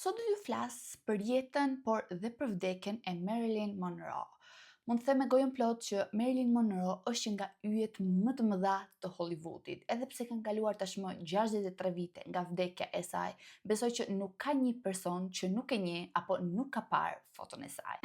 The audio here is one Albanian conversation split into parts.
Sot do t'ju flas për jetën, por dhe për vdekjen e Marilyn Monroe. Mund të them me gojën plot që Marilyn Monroe është një nga yjet më të mëdha të Hollywoodit. Edhe pse kanë kaluar tashmë 63 vite nga vdekja e saj, besoj që nuk ka një person që nuk e njeh apo nuk ka parë foton e saj.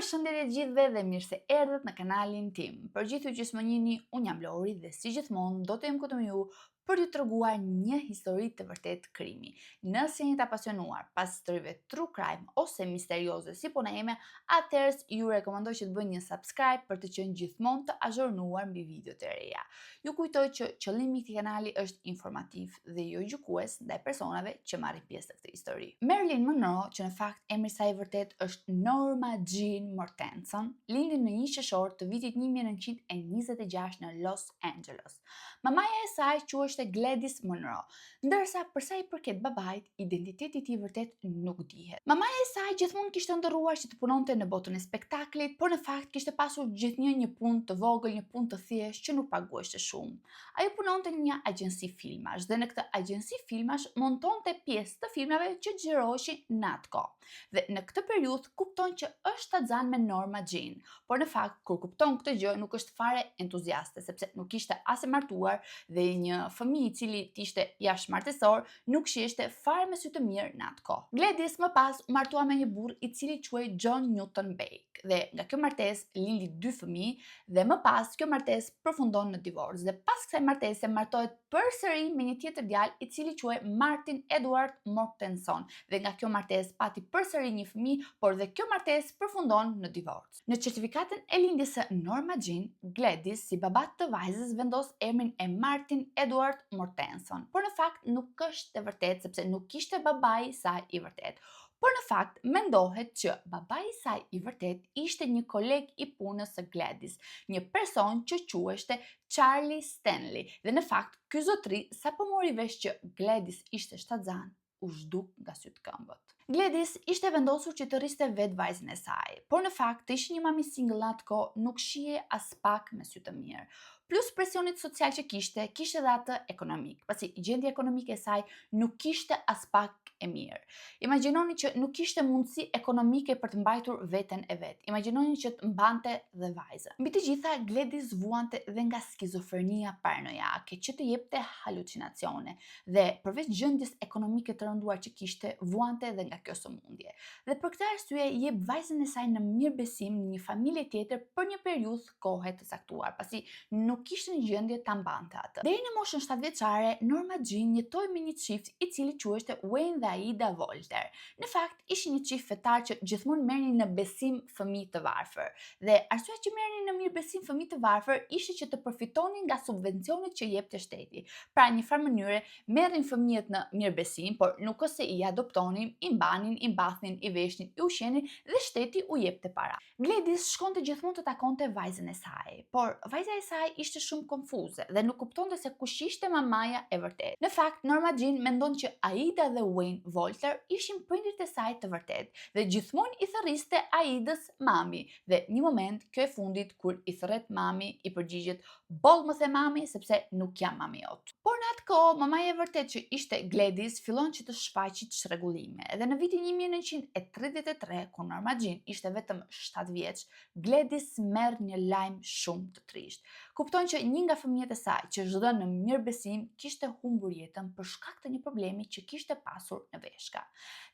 Përshëndetje gjithëve dhe mirë se erdhët në kanalin tim. Për gjithë ju që s'më njihni, unë jam Lori dhe si gjithmonë do të jem këtu me ju për t'ju treguar një histori të vërtet krimi. Nëse jeni të apasionuar pas historive true crime ose misterioze si puna ime, atëherë ju rekomandoj që të bëni një subscribe për të qenë gjithmonë të azhurnuar mbi videot e reja. Ju kujtoj që qëllimi i këtij kanali është informativ dhe jo gjykues ndaj personave që marrin pjesë në këtë histori. Marilyn Monroe, që në fakt emri i saj i vërtet është Norma Jean Mortensen, lindi në 1 qershor të vitit 1926 në Los Angeles. Mamaja e saj quhej Gladys Monroe, ndërsa për sa i përket babait, identiteti i tij vërtet nuk dihet. Mamaja e saj gjithmonë kishte ndërruar që të punonte në botën e spektaklit, por në fakt kishte pasur gjithnjë një punë të vogël, një punë të thjeshtë që nuk paguheshte shumë. Ajo punonte në një agjenci filmash dhe në këtë agjenci filmash montonte pjesë të filmave që xhiroheshin në atë kohë. Dhe në këtë periudhë kupton që është taxan me Norma Jean, por në fakt kur kupton këtë gjë nuk është fare entuziaste, sepse nuk ishte as e martuar dhe një fëmijë i cili ishte jashtëmartesor nuk shihte fare me sy të mirë në atë kohë. Gladys më pas u martua me një burr i cili quhej John Newton Bake dhe nga kjo martesë lindi 2 fëmijë dhe më pas kjo martesë përfundon në divorc dhe pas kësaj martese martohet përsëri me një tjetër djalë i cili quhej Martin Edward Mortensen dhe nga kjo martesë pati përsëri një fëmijë, por dhe kjo martesë përfundon në divorc. Në certifikatën e lindjes së Norma Jean, Gladys si baba të vajzës vendos emrin e Martin Edward Mortensen, por në fakt nuk është e vërtetë sepse nuk kishte babai i saj i vërtet. Por në fakt mendohet që babai i saj i vërtet ishte një koleg i punës së Gladys, një person që quheshte Charlie Stanley. Dhe në fakt ky zotëri sapo mori vesh që Gladys ishte shtatzan, u zhduk nga syt këmbët. Gladys ishte vendosur që të rriste vetë vajzën e saj, por në fakt të ishte një mami single atë kohë nuk shihej as pak me sy të mirë. Plus presionit social që kishte edhe atë ekonomik, pasi gjendja ekonomike e saj nuk kishte as pak e mirë. Imagjinoni që nuk kishte mundësi ekonomike për të mbajtur veten e vet. Imagjinoni që të mbante dhe vajzën. Mbi të gjitha, Gladys vuante dhe nga skizofrenia paranoiake që të jepte halucinacione dhe përveç gjendjes ekonomike të rënduar që kishte, vuante dhe nga kjo sëmundje. Dhe për këtë arsye jep vajzën e saj në mirëbesim në një familje tjetër për një periudhë kohe të caktuar, pasi nuk kishte në gjendje ta mbante atë. Deri në moshën 7 vjeçare, Norma Jean jetoi me një çift i cili quheshte Wayne dhe Aida Volter. Në fakt, ishin një çift fetar që gjithmonë merrnin në besim fëmijë të varfër. Dhe arsyeja që merrnin në mirëbesim fëmijë të varfër ishte që të përfitonin nga subvencionet që jepte shteti. Pra, në një farë mënyre merrin fëmijët në mirëbesim, por nuk ose i adoptonin, i mbanin, i mbathnin, i veshnin, i ushqenin dhe shteti u jepte para. Gladys shkonte gjithmonë të takonte vajzën e saj, por vajza e saj ishte shumë konfuze dhe nuk kuptonte se kush ishte mamaja e vërtet. Në fakt, Norma Jean mendon që Aida dhe Wayne Volter ishin prindrit e saj të vërtet dhe gjithmonë i thërriste Aidës mami. Dhe një moment, kjo e fundit, kur i thërret mami, i përgjigjet: "Boll më the mami, sepse nuk jam mami jot." Por në atë kohë, mamaja e vërtet që ishte Gladys fillon që të shfaqit çrregullime. Dhe në vitin 1933, kur Norma Jean ishte vetëm 7 vjeç, Gladys merr një lajm shumë të trisht. Kupton që një nga fëmijët e saj që zhvon në mirëbesim kishte humbur jetën për shkak të një problemi që kishte pasur në veshka.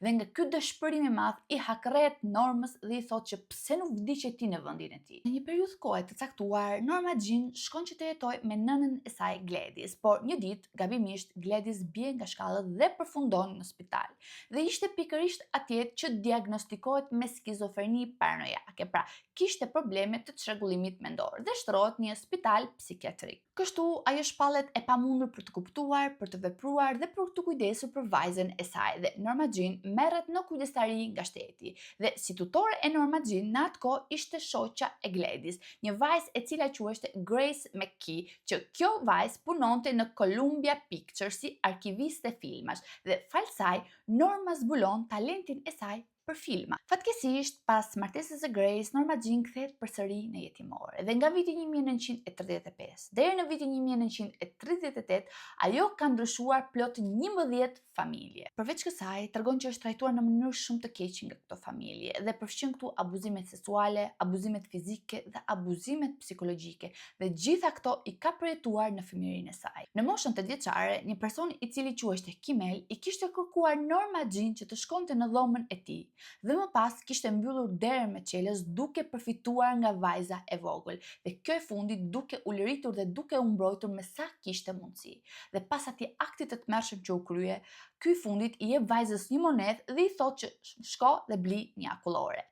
Dhe nga ky dëshpërim i madh i hakrret Normës dhe i thotë që pse nuk vdiqe ti në vendin e tij. Në një periudhë kohe të caktuar, Norma Jean shkon që të jetojë me nënën e saj Gladys, por një ditë gabimisht Gladys bie nga shkallët dhe përfundon në spital. Dhe ishte pikërisht atje që diagnostikohet me skizofreni paranoiake. Pra, kishte probleme të çrregullimit mendor dhe shtrohet në një spital psikiatrik. Kështu ajo shpallet e pamundur për të kuptuar, për të vepruar dhe për të kujdesur për vajzën e saj dhe Norma Jean merret në kujdestari nga shteti. Dhe si tutore e Norma Jean në atë kohë ishte shoqja e Gladys, një vajzë e cila quheshte Grace McKee, që kjo vajzë punonte në Columbia Pictures si arkiviste filmash dhe fal saj Norma zbulon talentin e saj për filma. Fatkeqësisht, pas martesës së Grace, Norma Jean kthehet përsëri në jetimore dhe nga viti 1935 deri në vitin 1938 ajo ka ndryshuar plot 11 familje. Përveç kësaj, tregon që është trajtuar në mënyrë shumë të keqe nga këto familje dhe përfshin këtu abuzimet seksuale, abuzimet fizike dhe abuzimet psikologjike dhe gjitha këto i ka përjetuar në fëmijërinë e saj. Në moshën 8 vjeçare, një person i cili quhej Kimel i kishte kërkuar Norma Jean që të shkonte në dhomën e tij dhe më pas kishte mbyllur derën me çelës duke përfituar nga vajza e vogël dhe kjo e fundit duke u lëritur dhe duke u mbrojtur me sa kishte mundësi. Dhe pas atij akti të tmerrshëm që u krye, ky i fundit i jep vajzës një monedhë dhe i thotë që shko dhe bli një akullore.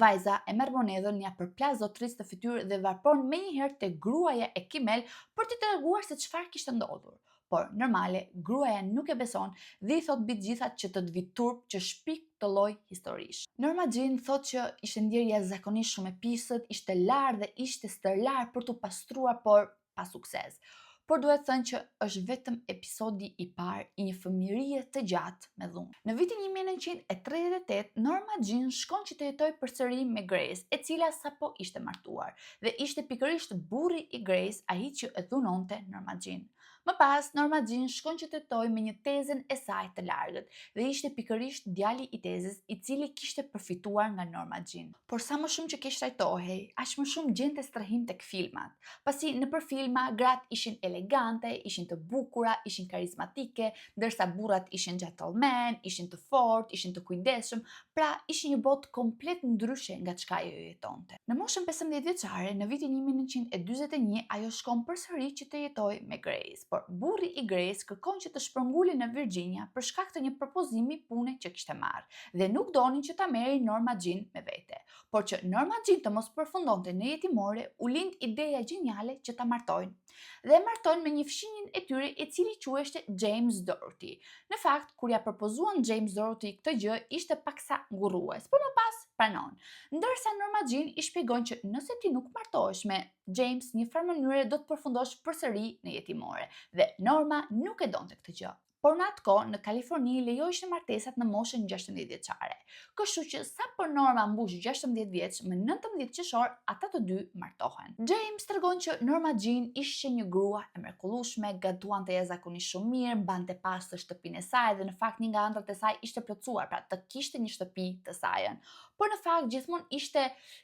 Vajza e merr monedhën, ja përplas zotërisë të fytyrë dhe varpon menjëherë te gruaja e Kimel për t'i treguar se çfarë kishte ndodhur. Por normale, gruaja nuk e beson dhe i thot mbi të gjitha që të vi turp që shpik të lloj historish. Norma Jean thot që ishte ndjerë jashtëzakonisht shumë e pisët, ishte larë dhe ishte stërlar për t'u pastruar, por pa sukses. Por duhet thënë që është vetëm episodi i parë i një fëmijërie të gjatë me dhunë. Në vitin 1938, Norma Jean shkon që të jetojë përsëri me Grace, e cila sapo ishte martuar, dhe ishte pikërisht burri i Grace ai që e dhunonte Norma Jean. Më pas, Norma Jean shkon që të jetojë me një tezën e saj të largët dhe ishte pikërisht djali i tezës i cili kishte përfituar nga Norma Jean. Por sa më shumë që kish trajtohej, aq më shumë gjente strehim tek filmat. Pasi nëpër filma gratë ishin elegante, ishin të bukura, ishin karizmatike, ndërsa burrat ishin gentlemen, ishin të fortë, ishin të kujdesshëm, pra ishin një botë komplet ndryshe nga çka ajo jetonte. Në moshën 15 vjeçare, në vitin 1941, ajo shkon përsëri që të jetojë me Grace. Por burri i Grace kërkon që të shpërngulej në Virginia për shkak të një propozimi pune që kishte marrë dhe nuk donin që ta merrej Norma Jean me vete. Por që Norma Jean të mos përfundonte në jetimore, u lind ideja geniale që ta martojnë. Dhe martojnë me një fshinjin e tyre i cili quheshte James Doherty. Në fakt, kur ja propozuan James Doherty këtë gjë, ishte paksa ngurrues, por më pas pranon. Ndërsa Norma Jean i shpjegon që nëse ti nuk martohesh me James, një farë mënyre do të përfundosh përsëri në jetimore. Dhe Norma nuk e donte këtë gjë. Por në atë kohë, në Kaliforni lejoheshin martesat në moshën 16 vjeçare. Kështu që sa për Norma mbush 16 vjeç, më 19 qershor ata të dy martohen. James tregon që Norma Jean ishte një grua e mrekullueshme, gatuante jashtëzakonisht shumë mirë, mbante pastër shtëpinë e saj dhe në fakt një nga ëndrat e saj ishte plotësuar, pra të kishte një shtëpi të sajën. Por në fakt gjithmonë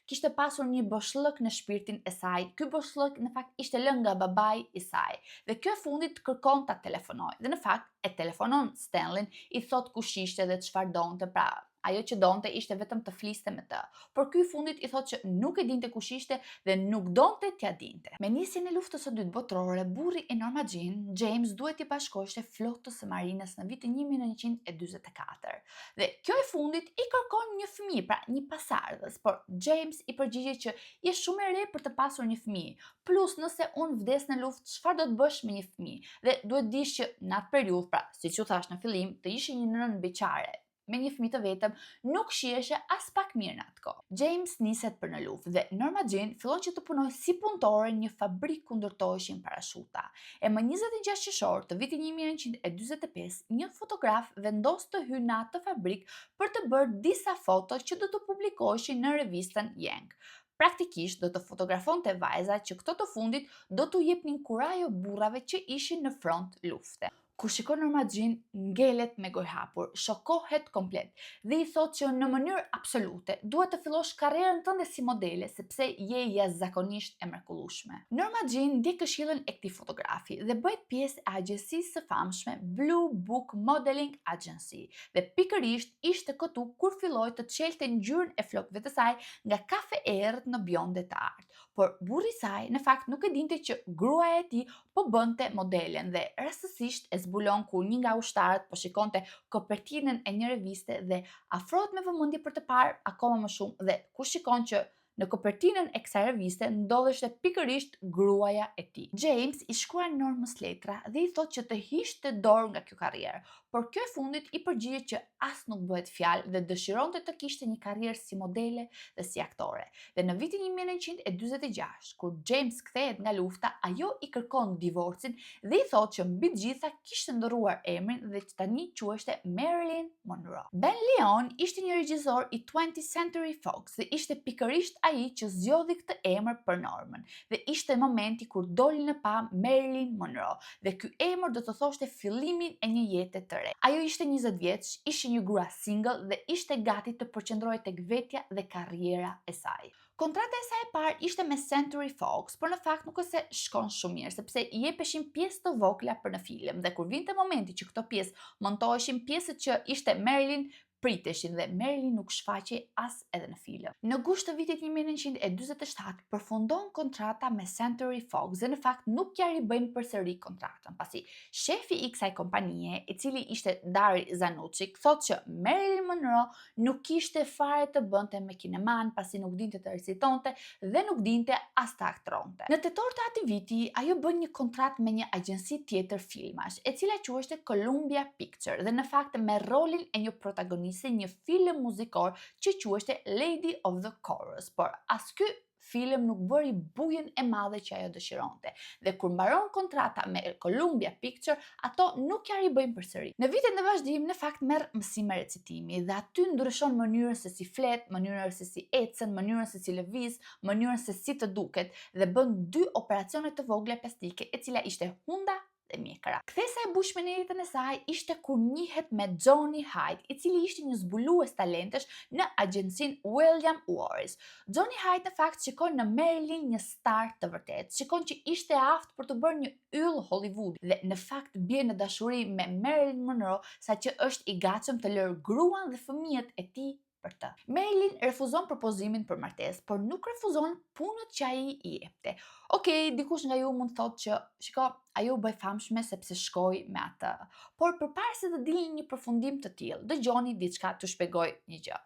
kishte pasur një boshllëk në shpirtin e saj. Ky boshllëk në fakt ishte lënë nga babai i saj. Dhe kjo e fundit kërkon ta telefonojë. Dhe në fakt e telefonon Stanley, i thot kush ishte dhe çfarë donte, pra ajo që donte ishte vetëm të fliste me të. Por ky i fundit i thot që nuk e dinte kush ishte dhe nuk donte t'ja dinte. Me nisjen e luftës së dytë botërore, burri i Norma Jean, James, duhet t'i bashkoheshte flotës së marinës në vitin 1944. Dhe kjo i fundit i kërkon një fëmijë, pra një pasardhës, por James i përgjigjet që je shumë e re për të pasur një fëmijë. Plus nëse unë vdes në luftë, çfarë do të bësh me një fëmijë? Dhe duhet dish që në atë periudhë, pra siç u thash në fillim, të ishe një nënë beqare me një fëmijë të vetëm nuk shiheshe as pak mirë në atë kohë. James niset për në luftë dhe Norma Jean fillon që të punojë si punëtore në një fabrikë ku ndërtoheshin parashuta. E më 26 qershor të vitit 1945, një fotograf vendos të hyjë në atë fabrikë për të bërë disa foto që do të publikoheshin në revistën Yank. Praktikisht do të fotografonte vajza që këto të fundit do t'u jepnin kurajo burrave që ishin në front lufte. Kur shikon Norma Jean, ngelet me gojë hapur, shokohet komplet dhe i thot që në mënyrë absolute duhet të fillosh karrierën tënde si modele sepse je jashtëzakonisht e mrekullueshme. Norma Jean ndjek këshillën e këtij fotografi dhe bëhet pjesë e agjencisë së famshme Blue Book Modeling Agency dhe pikërisht ishte këtu kur filloi të çelte ngjyrën e flokëve të saj nga kafe errët në bjonde të artë. Por burri i saj në fakt nuk e dinte që gruaja e tij po bënte modelen dhe rastësisht e zbulon kur një nga ushtarët po shikonte kopertinën e një reviste dhe afrohet me vëmendje për të parë akoma më shumë dhe kur shikon që në kopertinën e kësaj reviste ndodheshte pikërisht gruaja e tij. James i shkruan Normës letra dhe i thotë që të hiqte dorë nga kjo karrierë, por kjo e fundit i përgjigjet që as nuk bëhet fjalë dhe dëshironte të kishte një karrierë si modele dhe si aktore. Dhe në vitin 1946, kur James kthehet nga lufta, ajo i kërkon divorcin dhe i thotë që mbi të gjitha kishte ndërruar emrin dhe që tani quheshte Marilyn Monroe. Ben Leon ishte një regjisor i 20th Century Fox dhe ishte pikërisht ai që zgjodhi këtë emër për Norman. Dhe ishte momenti kur doli në pam Marilyn Monroe dhe ky emër do të thoshte fillimin e një jete të re. Ajo ishte 20 vjeç, ishte një grua single dhe ishte gati të përqendrohej tek vetja dhe karriera e saj. Kontrata e saj e parë ishte me Century Fox, por në fakt nuk se shkon shumë mirë, sepse i jepeshin pjesë të vogla për në film dhe kur vinte momenti që këto pjesë montoheshin, pjesët që ishte Marilyn priteshin dhe Marilyn nuk shfaqej as edhe në film. Në gusht të vitit 1947 përfundon kontrata me Century Fox dhe në fakt nuk ja ribëjnë përsëri kontratën, pasi shefi i kësaj kompanie, i cili ishte Dari Zanucci, thotë që Marilyn Monroe nuk kishte fare të bënte me kineman, pasi nuk dinte të recitonte dhe nuk dinte as të aktronte. Në tetor të atij viti, ajo bën një kontratë me një agjenci tjetër filmash, e cila quheshte Columbia Pictures dhe në fakt me rolin e një protagoniste një film muzikor që quheshte Lady of the Chorus, por as ky film nuk bëri bujen e madhe që ajo dëshironte. Dhe kur mbaron kontrata me Columbia Pictures, ato nuk ja ribëjnë përsëri. Në vitet në vazhdim, në fakt merr mësime recitimi dhe aty ndryshon mënyrën se si flet, mënyrën se si ecën, mënyrën se si lëviz, mënyrën se si të duket dhe bën 2 operacione të vogla plastike, e cila ishte hunda dhe mjekëra. Kthesa e bushme në jetën e saj ishte kur njihet me Johnny Hyde, i cili ishte një zbulues talentesh në agjencinë William Morris. Johnny Hyde në fakt shikon në Marilyn një star të vërtet, shikon që ishte aftë për të bërë një yll Hollywood dhe në fakt bie në dashuri me Marilyn Monroe, saqë është i gatshëm të lërë gruan dhe fëmijët e tij për të. Marilyn refuzon propozimin për martesë, por nuk refuzon punët që ai i jepte. Okej, dikush nga ju mund thotë që, shiko, ajo u bë famshme sepse shkoi me atë. Por përpara se të dilni një përfundim të tillë, dëgjoni diçka t'ju shpjegoj një gjë.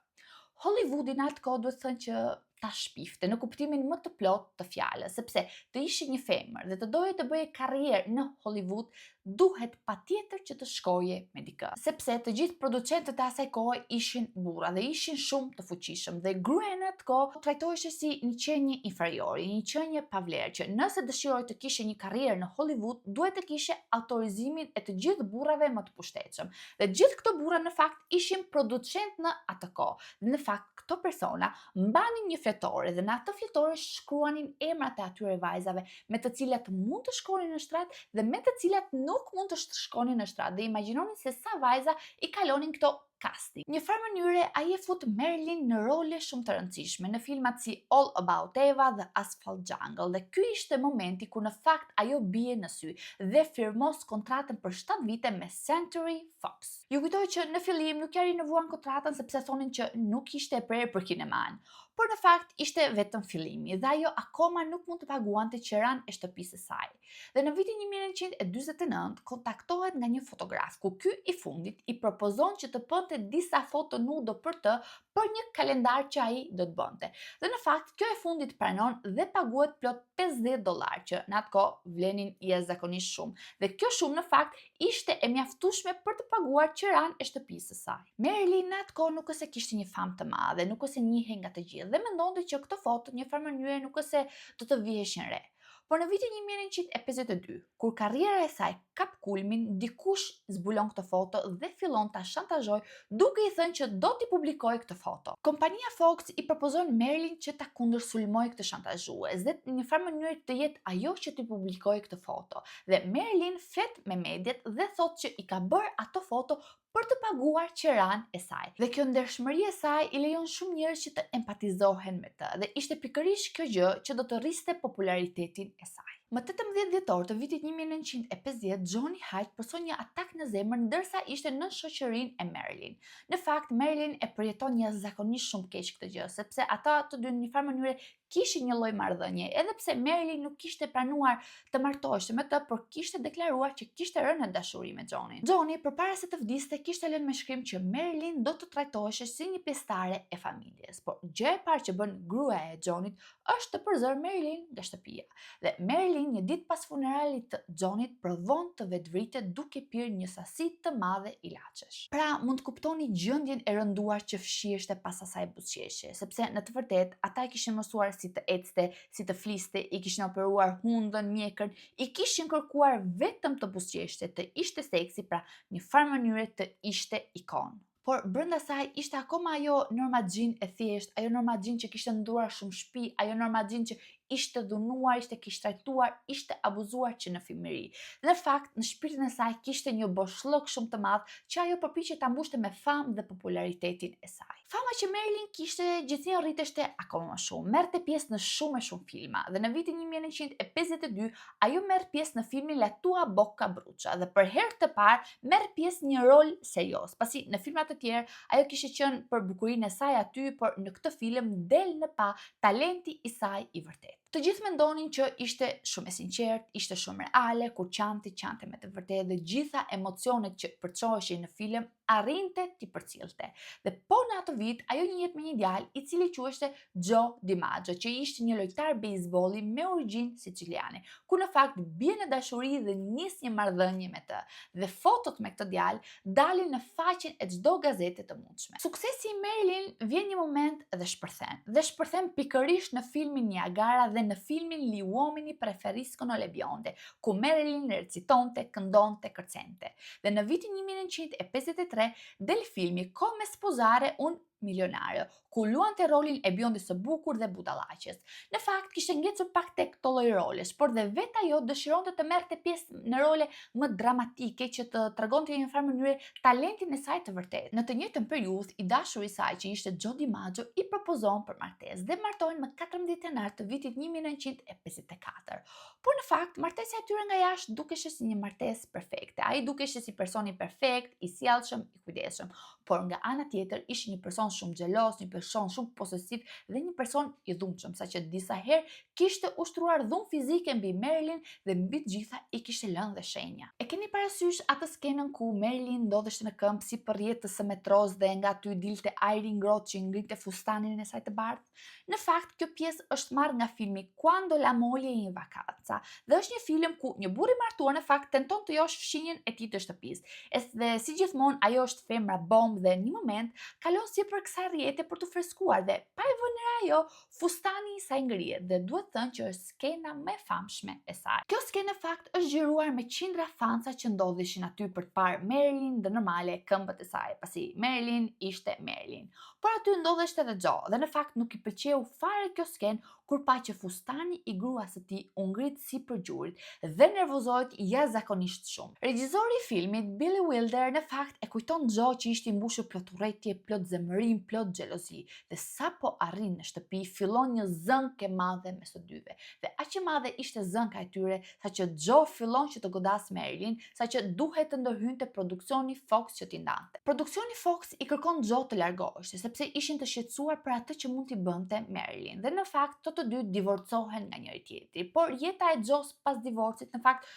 Hollywoodi në atë kohë duhet thënë që ta shpifte në kuptimin më të plot të fjalës, sepse të ishe një femër dhe të doje të bëje karrierë në Hollywood, duhet patjetër që të shkoje me dikë. Sepse të gjithë producentët e asaj kohe ishin burra dhe ishin shumë të fuqishëm dhe gruaja në atë kohë trajtohej si një qenie inferiore, një qenie pa vlerë, që nëse dëshiroi të kishte një karrierë në Hollywood, duhet të kishte autorizimin e të gjithë burrave më të pushtetshëm. Dhe gjithë këto burra në fakt ishin producentë në atë kohë. Dhe në fakt këto persona mbanin një fletore dhe në atë fletore shkruanin emrat e atyre vajzave me të cilat mund të shkonin në shtrat dhe me të cilat nuk mund të shkonin në shtrat, dhe imagjinoni se sa vajza i kalonin këto casting. Një farë mënyre ai e fut Marilyn në role shumë të rëndësishme në filmat si All About Eva dhe Asphalt Jungle, dhe ky ishte momenti ku në fakt ajo bie në sy dhe firmos kontratën për 7 vite me Century Fox. Ju kujtoj që në fillim nuk ja rinovuan kontratën sepse thonin që nuk ishte e prerë për kineman, por në fakt ishte vetëm fillimi dhe ajo akoma nuk mund të paguante qiran e shtëpisë së saj. Dhe në vitin 1949 kontaktohet nga një fotograf ku ky i fundit i propozon që të bënte disa foto nudo për të për një kalendar që ai do të bënte. Dhe në fakt kjo e fundit pranon dhe paguhet plot $50, që në atë kohë vlenin jashtëzakonisht shumë. Dhe kjo shumë në fakt ishte e mjaftueshme për të paguar qiran e shtëpisë së saj. Marilyn në atë kohë nuk se kishte një famë të madhe, nuk se njihej nga të gjithë dhe mendonte që këto foto një farë mënyre nuk se do të viheshin re. Por në vitin 1952, kur karriera e saj kap kulmin, dikush zbulon këtë foto dhe fillon ta shantazhoj duke i thënë që do t'i publikojë këtë foto. Kompania Fox i propozon Marilyn që ta kundërsulmojë këtë shantazhues dhe në një farë mënyrë të jetë ajo që t'i publikojë këtë foto. Dhe Marilyn flet me mediat dhe thotë që i ka bërë ato foto për të paguar qiran e saj. Dhe kjo ndershmëri e saj i lejon shumë njerëz që të empatizohen me të dhe ishte pikërisht kjo gjë që do të rriste popularitetin e saj. Më 18 dhjetor të vitit 1950, Johnny Hyde përson një atak në zemër ndërsa ishte në shoqërinë e Marilyn. Në fakt, Marilyn e përjeton jashtëzakonisht shumë keq këtë gjë, sepse ata të dy në një farë mënyre kishin një lloj marrëdhënie, edhe pse Marilyn nuk kishte pranuar të martoheshte me të, por kishte deklaruar që kishte rënë në dashuri me Johnny. Johnny, përpara se të vdiste, kishte lënë me shkrim që Marilyn do të trajtoheshte si një pjesëtare e familjes, por gjëja e parë që bën gruaja e Johnnyt është të përzor Marilyn nga shtëpia. Dhe Marilyn Marilyn një ditë pas funeralit të Johnit prodhon të vetvritet duke pirë një sasi të madhe ilaçesh. Pra mund të kuptoni gjendjen e rënduar që fshiheshte pas asaj buzëqeshje, sepse në të vërtetë ata i kishin mësuar si të ecte, si të fliste, i kishin operuar hundën, mjekën, i kishin kërkuar vetëm të buzëqeshte, të ishte seksi, pra një farë mënyre të ishte ikon. Por brenda saj ishte akoma ajo Norma Jean e thjesht, ajo Norma Jean që kishte ndruar shumë shtëpi, ajo Norma Jean që ishte dhunuar, ishte kishtrajtuar, ishte abuzuar që në fëmijëri. Dhe në fakt, në shpirtin e saj kishte një boshllëk shumë të madh që ajo përpiqej ta mbushte me famë dhe popularitetin e saj. Fama që Marilyn kishte gjithnjë rriteshte akoma më shumë. Merrte pjesë në shumë e shumë filma dhe në vitin 1952 ajo merr pjesë në filmin La tua bocca brucia dhe për herë të parë merr pjesë një rol serioz. Pasi në filma të tjerë ajo kishte qenë për bukurinë e saj aty, por në këtë film del në pa talenti i saj i vërtetë. Të gjithë mendonin që ishte shumë e sinqert, ishte shumë reale, kur qante me të vërtetë dhe gjitha emocionet që përçoheshin në film arrinte t'i përcjellte. Dhe po në atë vit, ajo njihet me një djalë i cili quheshte Joe DiMaggio, që ishte një lojtar bejsbolli me origjinë siciliane, ku në fakt bie në dashuri dhe nis një marrëdhënie me të. Dhe fotot me këtë djalë dalin në faqen e çdo gazete të mundshme. Suksesi i Marilyn vjen një moment dhe shpërthen pikërisht në filmin Niagara dhe në filmin Gli uomini preferiscono le bionde, ku Marilyn recitonte, këndonte, kërcente. Dhe në vitin 1953 del filmi Come sposare un milionario, ku luante rolin e bjondës së bukur dhe budallaqes. Në fakt kishte ngecur pak tek këto lloj rolesh, por dhe vetë ajo dëshironte të merrte pjesë në role më dramatike që të tregonte në një farë mënyrë talentin e saj të vërtetë. Në të njëjtën periudhë, i dashuri i saj që ishte Joe DiMaggio i propozon për martesë dhe martohen më 14 janar të vitit 1954. Por në fakt, martesja e tyre nga jashtë dukeshe si një martesë perfekte. Ai dukeshe si personi perfekt, i sjellshëm, i kujdesshëm, por nga ana tjetër ishte një person shumë xhelos, një person shumë posesiv dhe një person i dhunshëm, saqë disa herë kishte ushtruar dhunë fizike mbi Marilyn dhe mbi të gjitha i kishte lënë dhe shenja. E keni parasysh atë skenën ku Marilyn ndodheshte në këmbë si për rjetës së metros dhe nga aty dilte ajri ngrohtë që ngrinte fustanin e saj të bardhë? Në fakt, kjo pjesë është marrë nga filmi Quando la moglie in vacanza dhe është një film ku një burr i martuar në fakt tenton të josh fshinjen e tij të shtëpisë. Dhe si gjithmonë ajo është femra bombë dhe në një moment kalon sipër kësaj rjete për të freskuar dhe pa e vënë re ajo, fustani i saj ngrihet dhe duhet thënë që është skena më e famshme e saj. Kjo skenë në fakt është xhiruar me qindra fansa që ndodheshin aty për të parë Marilyn dhe normale këmbët e saj, pasi Marilyn ishte Marilyn. Por aty ndodheshte edhe Joe dhe në fakt nuk i pëlqeu fare kjo skenë kur pa që fustani i gruas së tij u ngrit sipër gjurit dhe nervozohet jashtëzakonisht shumë. Regjizori i filmit Billy Wilder në fakt e kujton Joe që ishte i mbushur plot urrëtie, plot zemërim, plot xhelozi dhe sapo arrin në shtëpi fillon një zënk e madhe mes së dyve. Dhe aq e madhe ishte zënka e tyre saqë Joe fillon që të godas Marilyn, saqë duhet të ndërhynte produksioni Fox që t'i ndante. Produksioni Fox i kërkon Joe të largoheshte sepse ishin të shqetësuar për atë që mund t'i bënte Marilyn. Dhe në fakt të dy divorcohen nga njëri tjetri, por jeta e Joe pas divorcit në fakt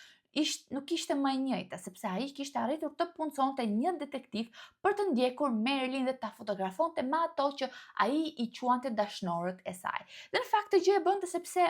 nuk ishte më e njëjta, sepse ai kishte arritur të punësonte një detektiv për të ndjekur Marilyn dhe ta fotografonte me ato që ai i quante dashnorët e saj. Dhe në fakt të gjë e bënte sepse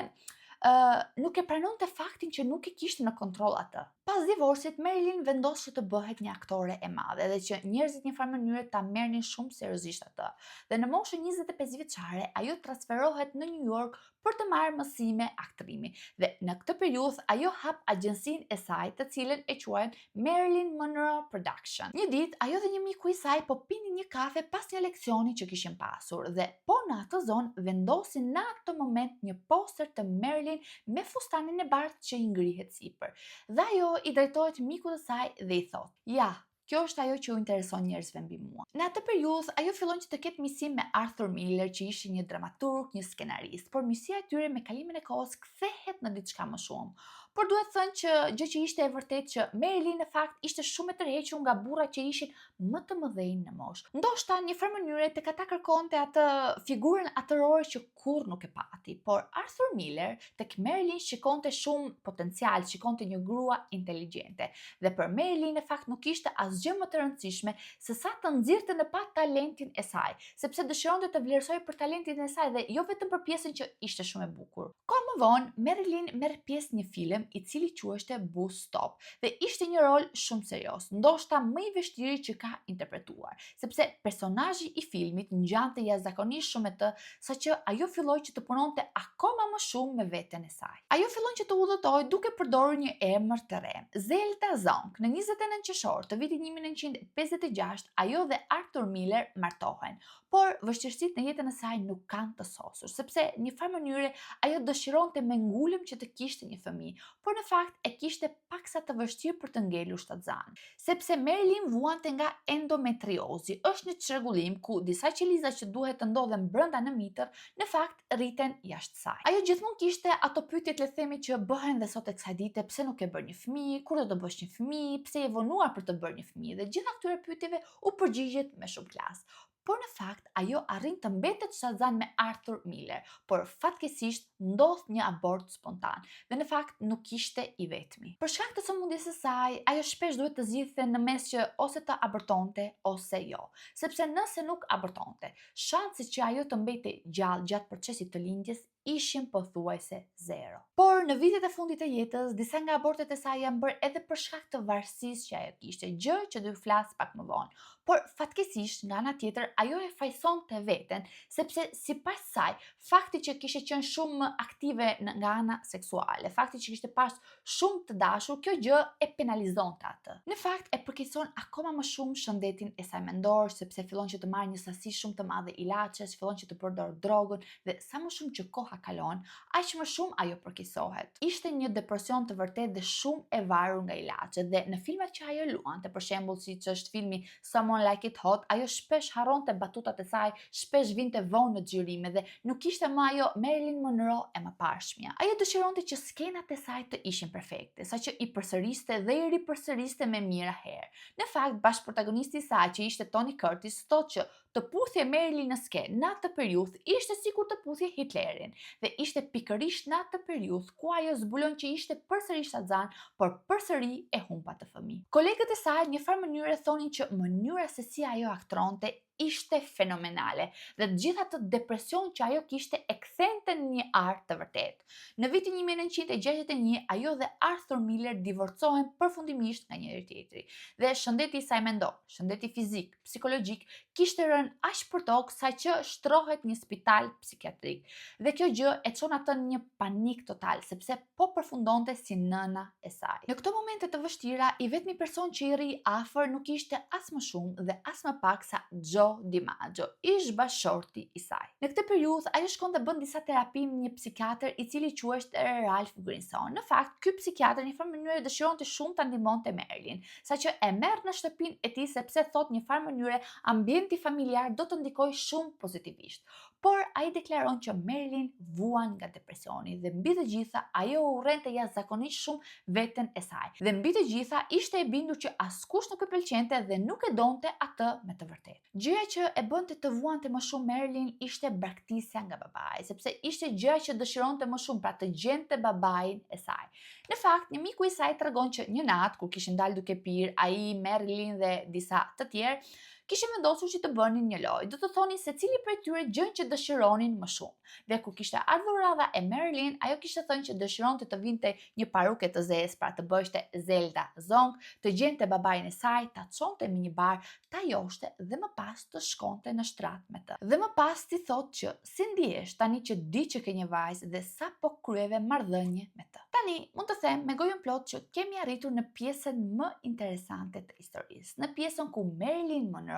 nuk e pranonte faktin që nuk i kishte në kontroll atë. Pas divorcit, Marilyn vendos që të bëhet një aktore e madhe dhe që njerëzit një farë mënyre ta merrnin shumë seriozisht atë. Dhe në moshën 25 vjeçare, ajo transferohet në New York për të marrë mësime aktrimi. Dhe në këtë periudhë ajo hap agjensinë e saj, të cilën e quajnë Marilyn Monroe Production. Një ditë, ajo dhe një miku i saj po pinin një kafe pas një leksioni që kishin pasur dhe po në atë zonë vendosin në atë moment një poster të Marilyn me fustanin e bardhë që i ngrihet sipër. Dhe ajo i drejtohet mikut të saj dhe i thot: "Ja, kjo është ajo që u intereson njerëzve mbi mua." Në atë periudhë, ajo fillon që të ketë misim me Arthur Miller, që ishte një dramaturg, një skenarist, por misia e tyre me kalimin e kohës kthehet në diçka më shumë. Por duhet thënë që gjë që ishte e vërtetë që Marilyn në fakt ishte shumë e tërhequr nga burrat që ishin më të mëdhenj në moshë. Ndoshta në një farë mënyre tek ata kërkonte atë figurën atërore që kurrë nuk e pati, por Arthur Miller tek Marilyn shikonte shumë potencial, shikonte një grua inteligjente. Dhe për Marilyn në fakt nuk ishte asgjë më të rëndësishme se sa të nxirrte në pa talentin e saj, sepse dëshironte të vlerësoj për talentin e saj dhe jo vetëm për pjesën që ishte shumë e bukur. Kohë më vonë, Marilyn merr pjesë në një film i cili quheshte Bus Stop dhe ishte një rol shumë serioz, ndoshta më i vështirë që ka interpretuar, sepse personazhi i filmit ngjante jashtëzakonisht shumë me të, saqë ajo filloi që të punonte akoma më shumë me veten e saj. Ajo fillon që të udhëtojë duke përdorur një emër të re, Zelda Zong. Në 29 qershor të vitit 1956, ajo dhe Arthur Miller martohen, por vështirësitë në jetën e saj nuk kanë të sosur, sepse në një farë mënyre ajo dëshironte me ngulëm që të kishte një fëmijë, por në fakt e kishte paksa të vështirë për të ngelur shtatzan. Sepse Marilyn vuante nga endometriozi, është një çrregullim ku disa qeliza që duhet të ndodhen brenda në mitër, në fakt rriten jashtë saj. Ajo gjithmonë kishte ato pyetjet, le të themi, që bëhen dhe sot e kësaj dite: pse nuk e bën një fëmijë, kur do të bësh një fëmijë, pse je vonuar për të bërë një fëmijë, dhe gjitha këtyre pyetjeve u përgjigjet me shumë klas. Por në fakt, ajo arrin të mbetet shtatzan me Arthur Miller, por fatkeqësisht ndodh një abort spontan dhe në fakt nuk ishte i vetmi. Për shkak të sëmundjes së saj, ajo shpesh duhet të zgjidhte në mes që ose të abortonte ose jo, sepse nëse nuk abortonte, shanset që ajo të mbetej gjallë gjatë procesit të lindjes ishin pothuajse zero. Por në vitet e fundit të jetës, disa nga abortet e saj janë bërë edhe për shkak të varësisë që ajo kishte, gjë që do të flas pak më vonë. Por fatkeqësisht, nga ana tjetër, ajo e fajsonte veten, sepse sipas saj, fakti që kishte qenë shumë aktive nga ana seksuale, fakti që kishte pas shumë të dashur, kjo gjë e penalizonte atë. Në fakt e përkeqëson akoma më shumë shëndetin e saj mendor, sepse fillon që të marrë një sasi shumë të madhe ilaçesh, fillon që të përdor drogën dhe sa më shumë që koha kalon, aq më shumë ajo përkeqësohet. Ishte një depresion të vërtetë dhe shumë e varur nga ilaçet, dhe në filmat që ajo luante, për shembull siç është filmi Someone Like It Hot, ajo shpesh harronte batutat e saj, shpesh vinte vonë në xhirime dhe nuk ishte më ajo Marilyn Monroe e mëparshmja. Ajo dëshironte që skenat e saj të ishin perfekte, saqë i përsëriste dhe i ripërsëriste me mijëra herë. Në fakt, bashkëprotagonisti i saj, që ishte Tony Curtis, thotë që të puthje Marilyn në skenë në atë periudhë ishte sikur të puthje Hitlerin, dhe ishte pikërisht në atë periudhë ku ajo zbulon që ishte përsëri shtatzan, por përsëri e humpa të fëmijë. Kolegët e saj në një farë mënyrë thonin që mënyra se si ajo aktronte ishte fenomenale dhe të gjitha të depresion që ajo kishte e kthente në një art të vërtet. Në vitin 1961, ajo dhe Arthur Miller divorcohen përfundimisht nga njëri tjetri dhe shëndeti i saj mendor, shëndeti fizik, psikologjik kishte rënë aq për tokë saqë shtrohet një spital psikiatrik. Dhe kjo gjë e çon atë në një panik total, sepse po përfundonte si nëna e saj. Në këto momente të vështira, i vetmi person që i rri afër nuk ishte as më shumë dhe as më pak sa Joe DiMaggio, ish bashorti i saj. Në këtë periudhë ajo shkonte bën disa terapi me një psikiatër i cili quheshte Ralph Grinson. Në fakt, ky psikiatër në farë mënyrë dëshironte shumë ta ndihmonte Marilyn, saqë e merr në shtëpinë e tij sepse thotë një farë mënyrë ambienti familjar do të ndikojë shumë pozitivisht. Por ai deklaron që Marilyn vuan nga depresioni dhe mbi të gjitha ajo urrente jashtëzakonisht shumë veten e saj. Dhe mbi të gjitha ishte e bindur që askush nuk e pëlqente dhe nuk e donte atë me të vërtetë. Gjëja që e bënte të vuante më shumë Marilyn ishte braktisja nga babai, sepse ishte gjëja që dëshironte më shumë, pra të gjente babain e saj. Në fakt, një miku i saj tregon që një natë kur kishin dalë duke pirë, ai, Marilyn dhe disa të tjerë kishin vendosur që të bënin një lojë, do të thonin se cili prej tyre gjën që dëshironin më shumë. Dhe kur kishte ardhur radha e Marilyn, ajo kishte thënë që dëshironte të vinte një paruke të zezë, pra të bëheshte Zelda Zong, të gjente babain e saj, ta çonte në një bar, ta joshte dhe më pas të shkonte në shtrat me të. Dhe më pas ti thotë që si ndihesh tani që di që ke një vajzë dhe sa po kryeve marrëdhënie me të. Tani, mund të them me gojën plot që kemi arritur në pjesën më interesante të historisë, në pjesën ku Marilyn Monroe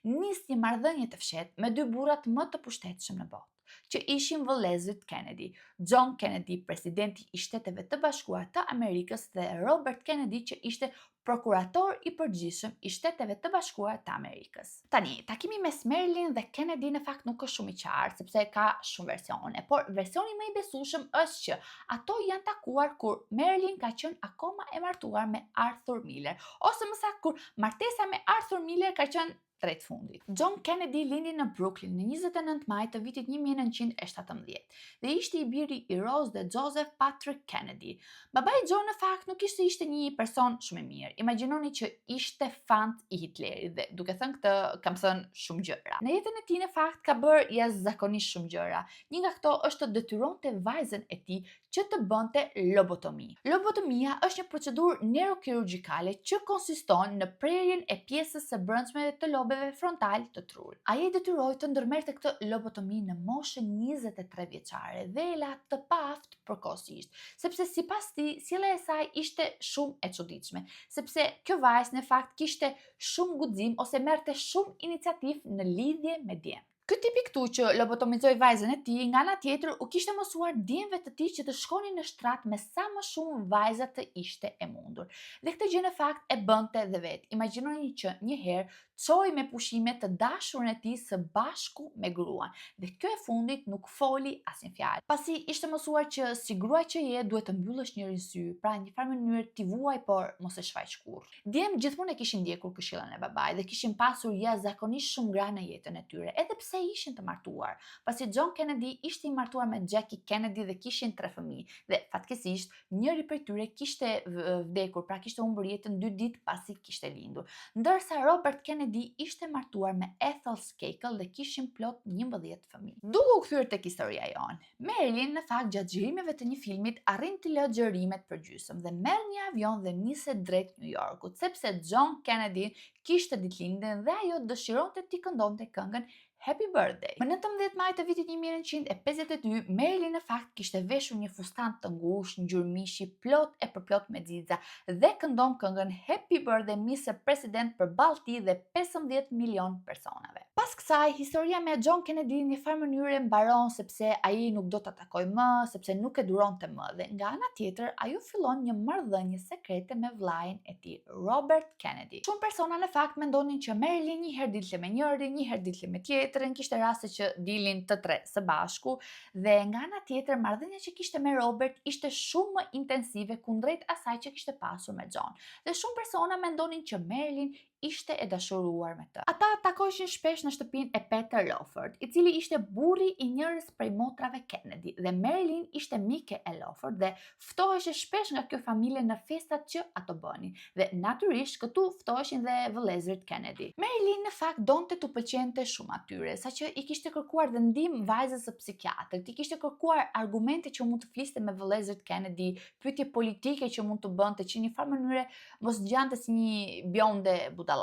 nis një marrëdhënie të fshehtë me dy burrat më të pushtetshëm në botë, që ishin vëllezërit Kennedy, John Kennedy, presidenti i Shteteve të Bashkuara të Amerikës, dhe Robert Kennedy, që ishte prokurator i përgjithshëm i Shteteve të Bashkuara të Amerikës. Tani, takimi mes Marilyn dhe Kennedy në fakt nuk është shumë i qartë, sepse ka shumë versione, por versioni më i besueshëm është që ato janë takuar kur Marilyn ka qenë akoma e martuar me Arthur Miller, ose më saktë kur martesa me Arthur Miller ka qenë drejt fundit. John Kennedy lindi në Brooklyn në 29 maj të vitit 1917 dhe ishte i biri i Rose dhe Joseph Patrick Kennedy. Babai i John në fakt nuk ishte një person shumë i mirë. Imagjinoni që ishte fan i Hitlerit dhe duke thënë këtë kam thënë shumë gjëra. Në jetën e tij në fakt ka bërë jashtëzakonisht shumë gjëra. Një nga këto është të detyronte vajzën e tij që të bënte lobotomi. Lobotomia është një procedurë neurokirurgjikale që konsiston në prerjen e pjesës së brendshme të lobeve frontal të trurit. Ai e detyroi të ndërmerrte këtë lobotomi në moshën 23 vjeçare dhe e la të paaft përkohësisht, sepse sipas tij sjellja e saj ishte shumë e çuditshme, sepse kjo vajzë në fakt kishte shumë guxim ose merrte shumë iniciativë në lidhje me djemt. Ky tipi këtu që lobotomizoi vajzën e tij, nga ana tjetër u kishte mësuar djemve të tij që të shkonin në shtrat me sa më shumë vajza të ishte e mundur. Dhe këtë gjë në fakt e bënte dhe vet. Imagjinoni që një herë çoi me pushime të dashurën e tij së bashku me gruan. Dhe kjo e fundit nuk foli asnjë fjalë. Pasi ishte mësuar që si grua që je duhet të mbyllësh njërin sy, pra në një farë mënyrë t'i vuaj por mos e shfaq kurrë. Djem gjithmonë e kishin ndjekur këshillën e babait dhe kishin pasur jashtëzakonisht shumë gra në jetën e tyre, edhe pse ishin të martuar, pasi John Kennedy ishte i martuar me Jackie Kennedy dhe kishin 3 fëmijë dhe fatkeqësisht njëri prej tyre kishte vdekur, pra kishte humbur jetën 2 ditë pasi kishte lindur, ndërsa Robert Kennedy ishte martuar me Ethel Skakel dhe kishin plot 11 fëmijë. Duke u kthyer tek historia jonë, Marilyn në fakt gjatë xhirimeve të një filmit arrin të lë xhirimet përgjysmë dhe merr një avion dhe niset drejt New Yorkut, sepse John Kennedy kishte ditëlindjen dhe ajo dëshironte t'i këndonte këngën Happy Birthday. Më 19 maj të vitit 1952, Marilyn në fakt kishte veshur një fustan të ngushtë, ngjyrë mishi, plot e përplot me xixa dhe këndon këngën Happy Birthday Mr. President përballë tij dhe 15 milion personave. Pas kësaj, historia me John Kennedy në një farë mënyrë mbaron sepse ai nuk do ta takojë më, sepse nuk e duronte më dhe nga ana tjetër ajo fillon një marrëdhënie sekrete me vllain e tij, Robert Kennedy. Shumë persona në fakt mendonin që Marilyn një herë dilte me njërin, një herë dilte me tjetrin, kishte raste që dilin të tre së bashku dhe nga ana tjetër marrëdhënia që kishte me Robert ishte shumë më intensive kundrejt asaj që kishte pasur me John. Dhe shumë persona mendonin që Marilyn ishte e dashuruar me të. Ata takoheshin shpesh në shtëpinë e Peter Lawford, i cili ishte burri i njërës prej motrave Kennedy dhe Marilyn ishte mike e Lawford dhe ftoheshe shpesh nga kjo familje në festat që ato bënin dhe natyrisht këtu ftoheshin dhe vëllezërit Kennedy. Marilyn në fakt donte t'u pëlqente shumë atyre, saqë i kishte kërkuar dhe ndihmë vajzës së psikiatrit, i kishte kërkuar argumente që mund të fliste me vëllezërit Kennedy, pyetje politike që mund të bënte që në një farë mënyre mos dëgjante si një bjonde budallaqe.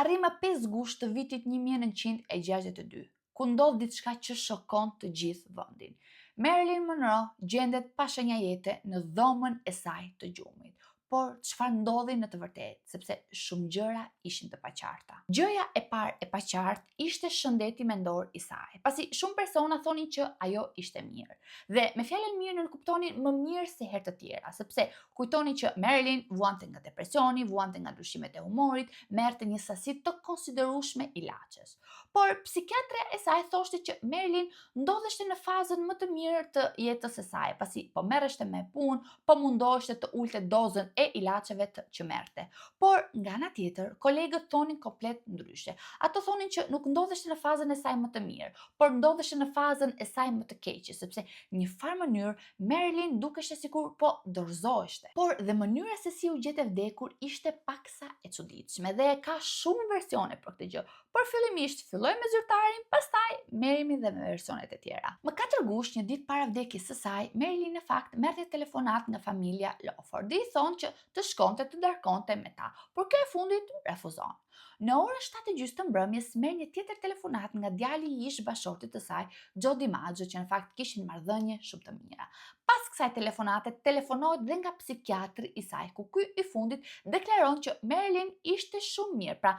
Arri më 5 gusht të vitit 1962, ku ndodh diçka që shokon të gjithë vendin. Marilyn Monroe gjendet pa shenja jete në dhomën e saj të gjumit. Por çfarë ndodhi në të vërtetë, sepse shumë gjëra ishin të paqarta. Gjëja e parë e paqartë ishte shëndeti mendor i saj, pasi shumë persona thonin që ajo ishte mirë. Dhe me fjalën mirë nuk kuptonin më mirë se herë të tjera, sepse kujtonin që Marilyn vuante nga depresioni, vuante nga ndryshimet e humorit, merrte një sasi të konsiderueshme ilaçesh. Por psikiatra e saj thoshte që Marilyn ndodheshte në fazën më të mirë të jetës së saj, pasi po merreshte me punë, po mundoheshte të ulte dozën e ilaçeve që merrte. Por nga ana tjetër, kolegët thonin komplet ndryshe. Ato thonin që nuk ndodheshte në fazën e saj më të mirë, por ndodheshte në fazën e saj më të keqe, sepse në një farë mënyrë Marilyn dukeshte sikur po dorëzoheshte. Por dhe mënyra se si u gjete vdekur ishte paksa e çuditshme dhe ka shumë versione për këtë gjë. Por fillimisht filloi me zyrtarin, pastaj merremi dhe me versionet e tjera. Më 4 gusht, një ditë para vdekjes së saj, Marilyn në fakt merrte telefonat nga familja Lawford dhe i thonë që të shkonte të darkonte me ta, por kjo e fundit refuzon. Në orën 7:30 të mbrëmjes merr një tjetër telefonat nga djali i ish bashortit të saj, Joe DiMaggio, që në fakt kishin marrëdhënie shumë të mira. Pas kësaj telefonate telefonohet dhe nga psikiatri i saj, ku ky i fundit deklaron që Marilyn ishte shumë mirë, pra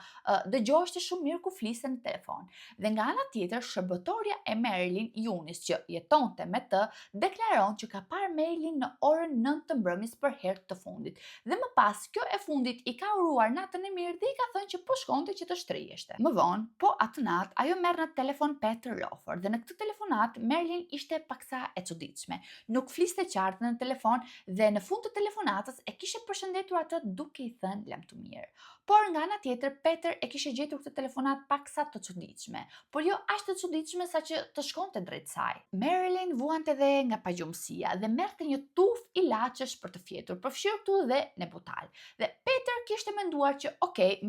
dëgjoheshte shumë mirë ku fliste në telefon. Dhe nga ana tjetër, shërbëtorja e Marilyn, Eunice, që jetonte me të, deklaron që ka parë Marilyn në orën 9 të mbrëmjes për herë të fundit. Dhe më pas, kjo e fundit i ka uruar natën e mirë dhe i ka thënë që po shkonte që të shtriheshte. Më vonë, po atë natë, ajo merr në telefon Peter Lawford dhe në këtë telefonat Marilyn ishte paksa e çuditshme. Nuk fliste qartë në telefon dhe në fund të telefonatës e kishe përshëndetur atë duke i thënë lem të mirë. Por nga ana tjetër, Peter e kishe gjetur këtë telefonat paksa të çuditshme, por jo aq të çuditshme sa që të shkonte drejt saj. Marilyn vuante dhe nga pagjumësia dhe merrte një tufë ilaçesh për të fjetur, përfshirë këtu dhe në butal. Dhe Peter kishte menduar që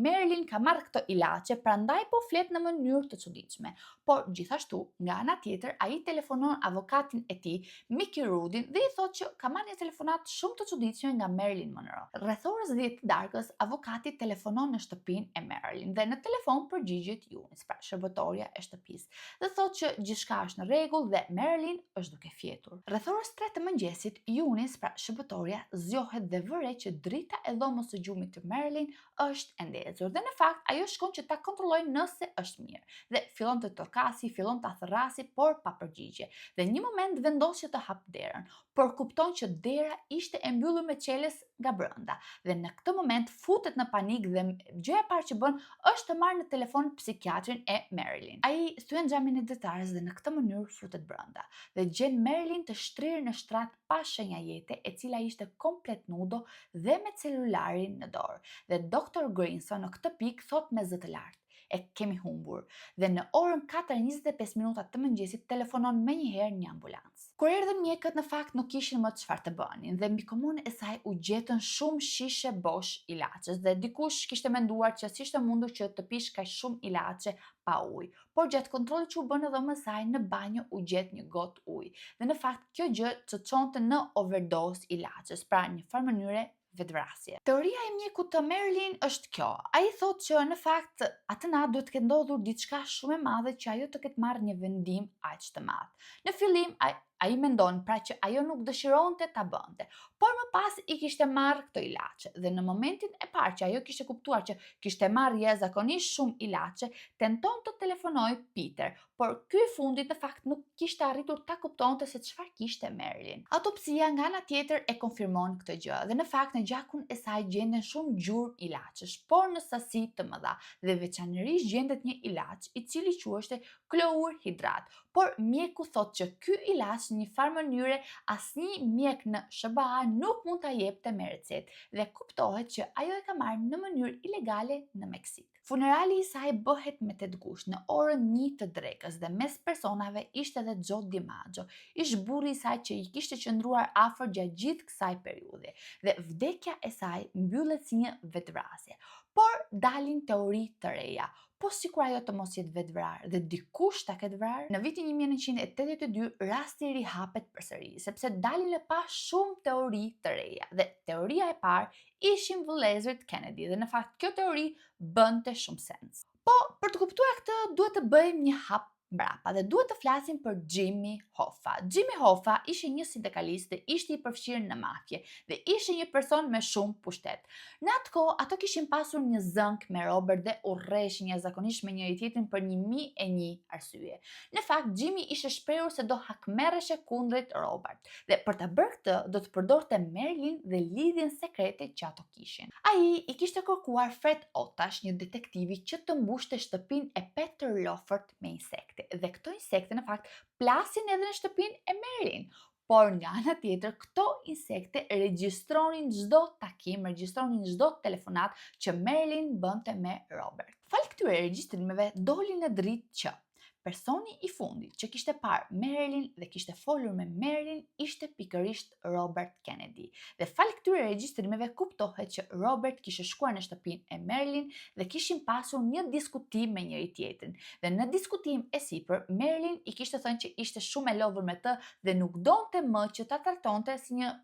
Marilyn ka marrë këto ilaçe, prandaj po flet në mënyrë të çuditshme. Por gjithashtu, nga ana tjetër, ai telefonon avokatin e tij, Mickey Roodin, dhe i thotë që ka marrë një telefonat shumë të çuditshme nga Marilyn Monroe. Rreth orës 10 të darkës, avokati telefonon në shtëpinë e Marilyn dhe në telefon përgjigjet Eunice, pra shërbëtorja e shtëpisë, dhe thotë që gjithçka është në rregull dhe Marilyn është duke fjetur. Rreth orës 3 të mëngjesit, Eunice, pra shërbëtorja, zgjohet dhe vëre që drita e dhomës së gjumit të Marilyn është e ndezur dhe në fakt ajo shkon që ta kontrollojë nëse është mirë. Dhe fillon të tokasi, fillon ta therrasi, por pa përgjigje. Dhe një moment vendos që të hap derën, por kupton që dera ishte e mbyllur me çelës nga brenda. Dhe në këtë moment futet në panik dhe gjëja e parë që bën është të marrë në telefon psikiatrin e Marilyn. Ai thyen xhamin e detarës dhe në këtë mënyrë futet brenda dhe gjen Marilyn të shtrirë në shtrat pa shenja jete, e cila ishte komplet nudo dhe me celularin në dorë. Dhe Dr. Grayson në këtë pikë thot me zë të lartë: e kemi humbur. Dhe në orën 4:25 minuta të mëngjesit telefonon menjëherë një ambulancë. Kur erdhën mjekët, në fakt nuk kishin më çfarë të bënin dhe mbi komunën e saj u gjetën shumë shishe bosh ilaçesh dhe dikush kishte menduar që si ishte mundur që të pish kaq shumë ilaçe pa ujë. Por gjatë kontrollit që u bën në dhomën e saj, në banjo u gjet një gotë ujë. Dhe në fakt kjo gjë çonte në overdose ilaçesh, pra në një farë mënyre vetvrasje. Teoria e mjekut të Marilyn është kjo. Ai thotë që në fakt atë natë duhet të ketë ndodhur diçka shumë e madhe që ajo të ketë marrë një vendim aq të madh. Në fillim ai mendon pra që ajo nuk dëshironte ta bënte, por më pas i kishte marrë këto ilaçe dhe në momentin e parë që ajo kishte kuptuar që kishte marrë jashtëzakonisht shumë ilaçe, tenton të telefonojë Peter, por ky i fundit në fakt nuk kishte arritur ta kuptonte se çfarë kishte Marilyn. Autopsia nga ana tjetër e konfirmon këtë gjë dhe në fakt në gjakun e saj gjenden shumë gjurmë ilaçesh, por në sasi të mëdha dhe veçanërisht gjendet një ilaç i cili quhej klorhidrat. Por mjeku thotë që ky ilaç në një farë mënyre asnjë mjek në SBA nuk mund ta jepte me recetë dhe kuptohet që ajo e ka marrë në mënyrë ilegale në Meksik. Funerali i saj bëhet me 8 gusht në orën 1 të drekës dhe mes personave ishte edhe Joe DiMaggio, ish burri i saj që i kishte qëndruar afër gjatë gjithë kësaj periudhe dhe vdekja e saj mbyllet si një vetvrasje. Por dalin teori të reja. Po sikur ajo të mos jetë vetvrarë dhe dikush ta ketë vrarë? Në vitin 1982 rasti rihapet përsëri, sepse dalin e pa shumë teori të reja dhe teoria e parë ishin vëllezërit Kennedy dhe në fakt kjo teori bënte shumë sens. Po për të kuptuar këtë duhet të bëjmë një hap mbrapa dhe duhet të flasim për Jimmy Hoffa. Jimmy Hoffa ishte një sindikalist dhe ishte i përfshirë në mafje dhe ishte një person me shumë pushtet. Në atë kohë ato kishin pasur një zënk me Robert dhe urrëshin jashtëzakonisht me njëri tjetrin për 1001 arsye. Në fakt Jimmy ishte shprehur se do hakmerreshe kundrejt Robert dhe për ta bërë këtë do të përdorte Marilyn dhe lidhjen sekrete që ato kishin. Ai i kishte kërkuar Fred Otash, një detektivi që të mbushte shtëpinë e Peter Lawford me insekte. Dhe këto insekte në fakt plasin edhe në shtëpinë e Marilyn. Por nga ana tjetër, këto insekte regjistronin çdo takim, regjistronin çdo telefonat që Marilyn bënte me Robert. Fal këtyre regjistrimeve doli në dritë që personi i fundit që kishte parë Marilyn dhe kishte folur me Marilyn ishte pikërisht Robert Kennedy. Dhe fal këtyre regjistrimeve kuptohet që Robert kishte shkuar në shtëpinë e Marilyn dhe kishin pasur një diskutim me njëri tjetrin. Dhe në diskutim e sipër, Marilyn i kishte thënë që ishte shumë e lodhur me të dhe nuk donte më që ta trajtonte si një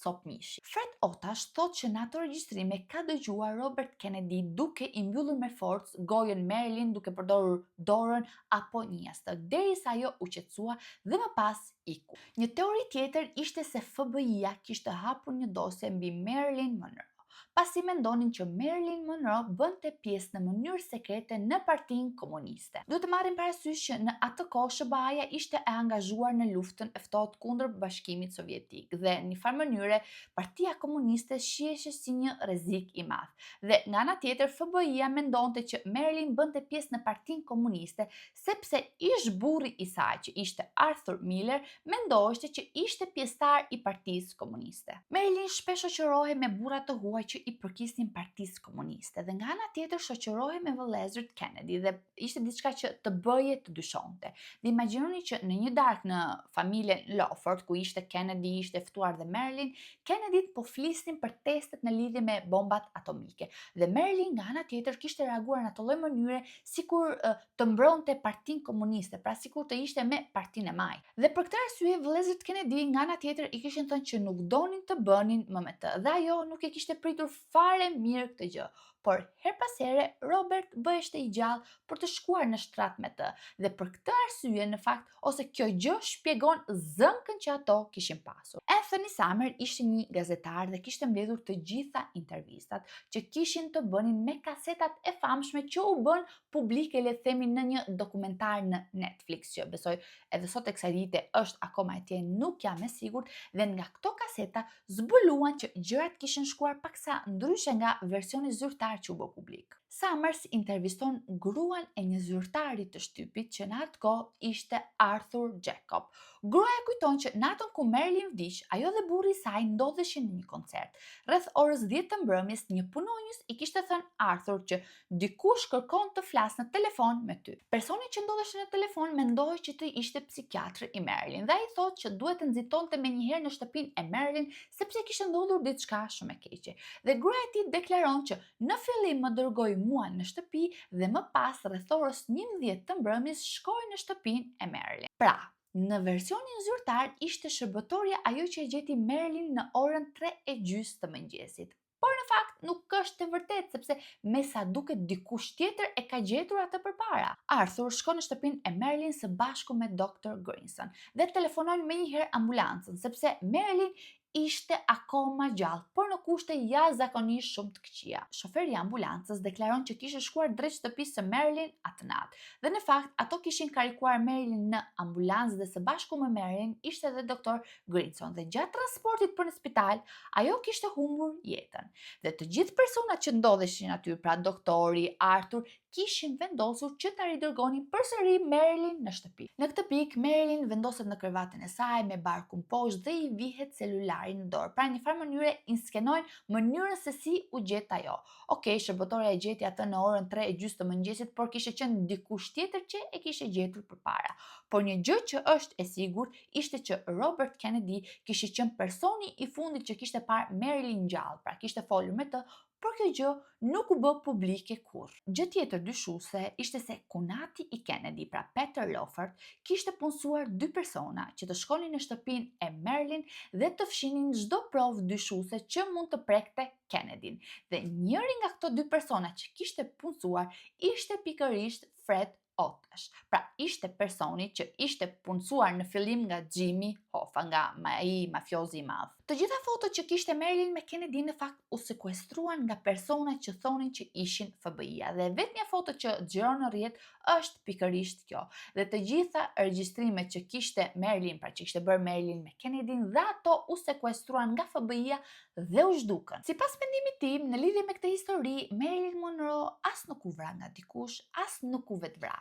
cop mishi. Fred Otash thot që në ato regjistrime ka dëgjuar Robert Kennedy duke i mbyllur me forcë gojën Marilyn duke përdorur dorën apo një jastëk, derisa ajo u qetësua dhe më pas iku. Një teori tjetër ishte se FBI-ja kishte hapur një dosje mbi Marilyn Monroe. pasi mendonin që Marilyn Monroe bënte pjesë në mënyrë sekrete në Partinë Komuniste. Duhet të marrim parasysh që në atë kohë SBA-ja ishte e angazhuar në luftën e ftohtë kundër Bashkimit Sovjetik dhe në një farë mënyre Partia Komuniste shihej si një rrezik i madh. Dhe nga ana tjetër FBI-ja mendonte që Marilyn bënte pjesë në Partinë Komuniste sepse ish burri i saj, që ishte Arthur Miller, mendoheshte që ishte pjesëtar i Partisë Komuniste. Marilyn shpesh shoqërohej me burra të huaj që i përkisnin Partisë Komuniste dhe nga ana tjetër shoqërohej me vëllezërit Kennedy dhe ishte diçka që të bëje të dyshonte. Dhe imagjinoni që në një darkë në familjen Lawford, ku ishte Kennedy, ishte ftuar dhe Marilyn, Kennedyt po flisnin për testet në lidhje me bombat atomike. Dhe Marilyn nga ana tjetër kishte reaguar në atë lloj mënyre sikur të mbronte Partinë Komuniste, pra sikur të ishte me Partinë e Maj. Dhe për këtë arsye vëllezërit Kennedy nga ana tjetër i kishin thënë që nuk donin të bënin më me të. Dhe ajo nuk e kishte pritur fare mirë këtë gjë. Por her pas here Robert bëheshte i gjallë për të shkuar në shtrat me të. Dhe për këtë arsye në fakt ose kjo gjë shpjegon zënkën që ato kishin pasur. Anthony Summer ishte një gazetar dhe kishte mbledhur të gjitha intervistat që kishin të bënin me kasetat e famshme që u bën publike, le të themi, në një dokumentar në Netflix, që besoj edhe sot e kësaj dite është akoma atje, nuk jam e sigurt, dhe nga këto kaseta zbuluan që gjërat kishin shkuar paksa ndryshe nga versioni zyrtar që u bë publik. Summers interviston gruan e një zyrtari të shtypit që në atë kohë ishte Arthur Jacob. Gruaja kujton që natën ku Marilyn vdiq, ajo dhe burri i saj ndodheshin në një koncert. Rreth orës 10 të mbrëmjes, një punonjës i kishte thënë Arthur që dikush kërkon të flas në telefon me ty. Personi që ndodheshte në telefon mendohej që të ishte psikiatri i Marilyn dhe ai thotë që duhet të nxitonte menjëherë në shtëpinë e Marilyn sepse kishte ndodhur diçka shumë e keqe. Dhe gruaja e tij deklaron që në fillim më dërgoi mua në shtëpi dhe më pas rreth orës 11 të mbrëmjes shkoi në shtëpinë e Marilyn. Pra, në versionin zyrtar ishte shërbëtorja ajo që e gjeti Marilyn në orën 3:30 të mëngjesit. Por në fakt nuk është e vërtetë sepse me sa duket dikush tjetër e ka gjetur atë përpara. Arthur shkon në shtëpinë e Marilyn së bashku me Dr. Grinson dhe telefonon menjëherë ambulancën sepse Marilyn ishte akoma gjallë, por në kushte jashtëzakonisht shumë të këqija. Shoferi i ambulancës deklaron që kishte shkuar drejt shtëpisë së Marilyn atë natë. Dhe në fakt ato kishin karikuar Marilyn në ambulancë dhe së bashku me Marilyn ishte edhe Dr. Grinson dhe gjatë transportit për në spital ajo kishte humbur jetën. Dhe të gjithë personat që ndodheshin aty, pra doktori, Arthur, kishin vendosur që ta ridërgonin përsëri Marilyn në shtëpi. Në këtë pikë Marilyn vendoset në krevatin e saj me barkun poshtë dhe i vihet celulari në dorë. Pra në një farë mënyre inskenojnë mënyrën se si u gjet ajo. Okej, shërbëtorja e gjeti atë në orën 3:30 të mëngjesit, por kishte qenë dikush tjetër që e kishte gjetur përpara. Por një gjë që është e sigurt ishte që Robert Kennedy kishte qenë personi i fundit që kishte parë Marilyn gjallë, pra kishte folur me të, por kjo gjë nuk u bë publike kurrë. Gjë tjetër dyshuese ishte se kunati i Kennedy, pra Peter Lawford, kishte punësuar dy persona që të shkonin në shtëpinë e Marilyn dhe të fshinin çdo provë dyshuese që mund të prekte Kennedyn. Dhe njëri nga këto dy persona që kishte punësuar ishte pikërisht Fred Otash. Pra ishte personi që ishte punësuar në fillim nga Jimmy Hoffa, nga ai mafiozi i madh. Të gjitha fotot që kishte Marilyn me Kennedy në fakt u sekuestruan nga persona që thonin që ishin FBI-ja dhe vetmja foto që xhiron në rrjet është pikërisht kjo. Dhe të gjitha regjistrimet që kishte Marilyn, pra që kishte bërë Marilyn me Kennedyn, dhe ato u sekuestruan nga FBI-ja dhe u zhdukën. Sipas mendimit tim, në lidhje me këtë histori, Marilyn Monroe as nuk u vra nga dikush, as nuk u vetvra.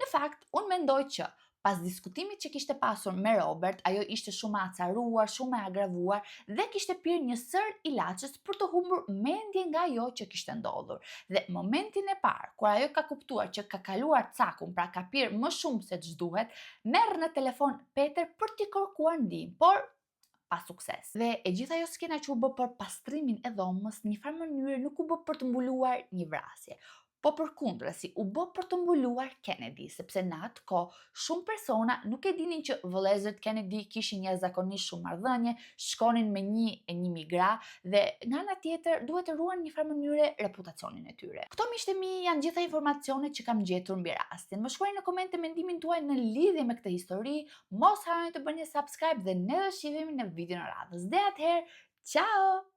Në fakt, unë mendoj që pas diskutimit që kishte pasur me Robert, ajo ishte shumë e acaruar, shumë e agravuar dhe kishte pirë një sër ilaçes për të humbur mendje nga ajo që kishte ndodhur. Dhe momentin e parë, kur ajo ka kuptuar që ka kaluar cakun, pra ka pirë më shumë se ç'duhet, merr në telefon Peter për t'i kërkuar ndihmë, por pa sukses. Dhe e gjitha ajo skena që u bë për pastrimin e dhomës, në një farë mënyrë nuk u bë për të mbuluar një vrasje, po përkundrazi u bë për të mbuluar Kennedy, sepse në atë kohë shumë persona nuk e dinin që vëllezërit Kennedy kishin jashtëzakonisht shumë marrëdhënie, shkonin me një migra dhe nga ana tjetër duhet të ruan në një farë mënyre reputacionin e tyre. Këto miqtë mi janë gjitha informacionet që kam gjetur mbi rastin. Më shkruani në komente mendimin tuaj në lidhje me këtë histori, mos harroni të bëni subscribe dhe ne do shihemi në videon e radhës. Dhe atëherë, ciao!